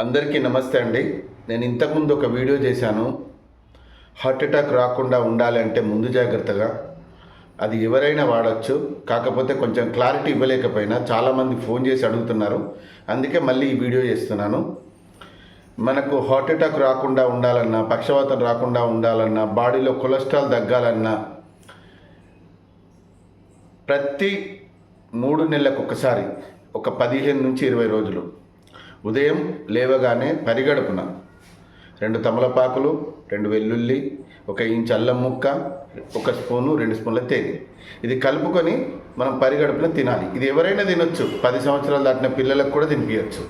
అందరికీ నమస్తే అండి. నేను ఇంతకుముందు ఒక వీడియో చేశాను. హార్ట్ అటాక్ రాకుండా ఉండాలి అంటే ముందు జాగ్రత్తగా అది ఎవరైనా వాడచ్చు. కాకపోతే కొంచెం క్లారిటీ ఇవ్వలేకపోయినా చాలామంది ఫోన్ చేసి అడుగుతున్నారు. అందుకే మళ్ళీ ఈ వీడియో చేస్తున్నాను. మనకు హార్ట్ అటాక్ రాకుండా ఉండాలన్నా, పక్షవాతం రాకుండా ఉండాలన్నా, బాడీలో కొలెస్ట్రాల్ తగ్గాలన్నా ప్రతి 3 నెలలకు ఒకసారి ఒక 15 నుంచి 20 రోజులు ఉదయం లేవగానే పరిగడుపున 2 తమలపాకులు, 2 వెల్లుల్లి, 1 ఇంచ్ అల్లం ముక్క, 1 స్పూను 2 స్పూన్ల తేనె ఇది కలుపుకొని మనం పరిగడుపున తినాలి. ఇది ఎవరైనా తినొచ్చు. 10 సంవత్సరాలు దాటిన పిల్లలకు కూడా తినిపించచ్చు.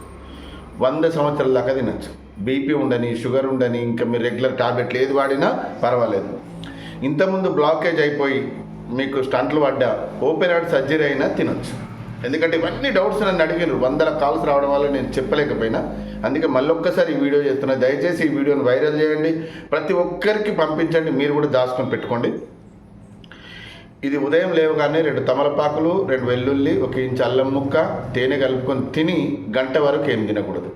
100 సంవత్సరాల దాకా తినచ్చు. బీపీ ఉండని, షుగర్ ఉండని, ఇంకా మీరు రెగ్యులర్ టాబ్లెట్లు ఏది వాడినా పర్వాలేదు. ఇంతకుముందు బ్లాకేజ్ అయిపోయి మీకు స్టంట్లు పడ్డా, ఓపెన్ హార్ట్ సర్జరీ అయినా తినొచ్చు. ఎందుకంటే ఇవన్నీ డౌట్స్ నన్ను అడిగారు. 100 కాల్స్ రావడం వల్ల నేను చెప్పలేకపోయినా, అందుకే మళ్ళొక్కసారి ఈ వీడియో చేస్తున్నా. దయచేసి ఈ వీడియోని వైరల్ చేయండి, ప్రతి ఒక్కరికి పంపించండి, మీరు కూడా దాచుకొని పెట్టుకోండి. ఇది ఉదయం లేవగానే 2 తమలపాకులు, 2 వెల్లుల్లి, 1 ఇంచ్ అల్లం ముక్క, తేనె కలుపుకొని తిని గంట వరకు ఏం తినకూడదు.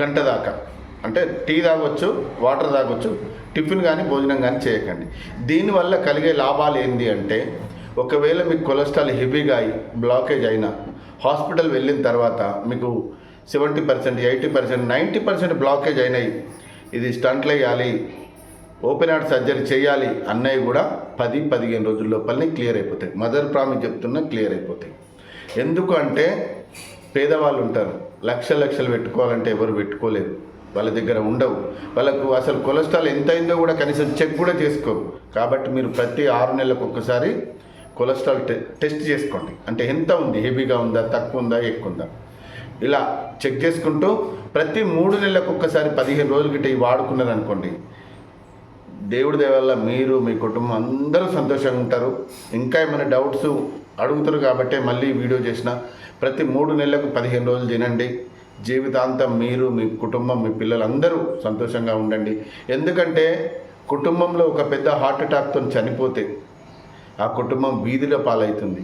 గంట దాకా అంటే టీ తాగొచ్చు, వాటర్ తాగొచ్చు, టిఫిన్ కానీ భోజనం కానీ చేయకండి. దీనివల్ల కలిగే లాభాలు ఏంటి అంటే, ఒకవేళ మీకు కొలెస్ట్రాల్ హెవీగా అయి బ్లాకేజ్ అయినా హాస్పిటల్ వెళ్ళిన తర్వాత మీకు 70%, 80%, 90% బ్లాకేజ్ అయినాయి, ఇది స్టంట్లు వేయాలి, ఓపెన్ హార్ట్ సర్జరీ చేయాలి అన్నవి కూడా 10-15 రోజుల లోపలనే క్లియర్ అయిపోతాయి. మదర్ ప్రామిస్ చెప్తున్నా, క్లియర్ అయిపోతాయి. ఎందుకు అంటే పేదవాళ్ళు ఉంటారు, లక్షలు పెట్టుకోవాలంటే ఎవరు పెట్టుకోలేరు, వాళ్ళ దగ్గర ఉండవు. వాళ్ళకు అసలు కొలెస్ట్రాల్ ఎంత అయిందో కూడా కనీసం చెక్ కూడా చేసుకోరు. కాబట్టి మీరు ప్రతి 6 నెలలకు ఒక్కసారి కొలెస్ట్రాల్ టెస్ట్ చేసుకోండి. అంటే ఎంత ఉంది, హెవీగా ఉందా, తక్కువ ఉందా, ఎక్కువ ఉందా, ఇలా చెక్ చేసుకుంటూ ప్రతి 3 నెలలకు ఒక్కసారి 15 రోజుల గిట్ట ఇవి వాడుకున్నారనుకోండి, దేవుడి దయ వల్ల మీరు, మీ కుటుంబం అందరూ సంతోషంగా ఉంటారు. ఇంకా ఏమైనా డౌట్స్ అడుగుతారు కాబట్టి మళ్ళీ వీడియో చేసిన. ప్రతి 3 నెలలకు 15 రోజులు తినండి. జీవితాంతం మీరు, మీ కుటుంబం, మీ పిల్లలందరూ సంతోషంగా ఉండండి. ఎందుకంటే కుటుంబంలో ఒక పెద్ద హార్ట్ అటాక్తో చనిపోతే ఆ కుటుంబం వీధిలో పాలవుతుంది.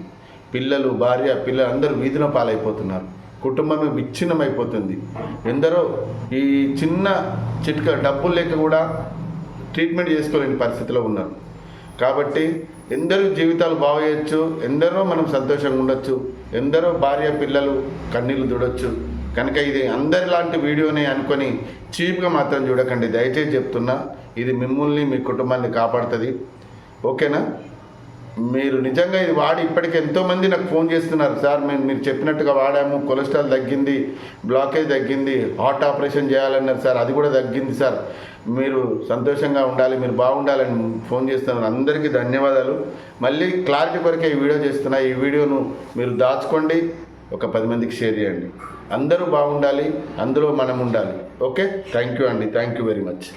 పిల్లలు, భార్య, పిల్లలందరూ వీధిలో పాలైపోతున్నారు. కుటుంబమే విచ్ఛిన్నమైపోతుంది. ఎందరో ఈ చిన్న చిట్కా డబ్బులు లేక కూడా ట్రీట్మెంట్ చేసుకోలేని పరిస్థితిలో ఉన్నారు. కాబట్టి ఎందరో జీవితాలు బాగు చేయొచ్చు, ఎందరో మనం సంతోషంగా ఉండొచ్చు, ఎందరో భార్య పిల్లలు కన్నీళ్ళు దుడొచ్చు. కనుక ఇది అందరిలాంటి వీడియోనే అనుకొని చీప్గా మాత్రం చూడకండి. దయచేసి చెప్తున్నా, ఇది మిమ్మల్ని, మీ కుటుంబాన్ని కాపాడుతుంది. ఓకేనా? మీరు నిజంగా ఇది వాడి ఇప్పటికీ ఎంతోమంది నాకు ఫోన్ చేస్తున్నారు. సార్ మీరు చెప్పినట్టుగా వాడాము, కొలెస్ట్రాల్ తగ్గింది, బ్లాకేజ్ తగ్గింది, హార్ట్ ఆపరేషన్ చేయాలన్నారు సార్, అది కూడా తగ్గింది సార్, మీరు సంతోషంగా ఉండాలి, మీరు బాగుండాలని ఫోన్ చేస్తున్నారు. అందరికీ ధన్యవాదాలు. మళ్ళీ క్లారిటీ కొరకే ఈ వీడియో చేస్తున్నా. ఈ వీడియోను మీరు దాచుకోండి, ఒక 10 మందికి షేర్ చేయండి. అందరూ బాగుండాలి, అందులో మనం ఉండాలి. ఓకే, థ్యాంక్ యూ అండి, థ్యాంక్ యూ వెరీ మచ్.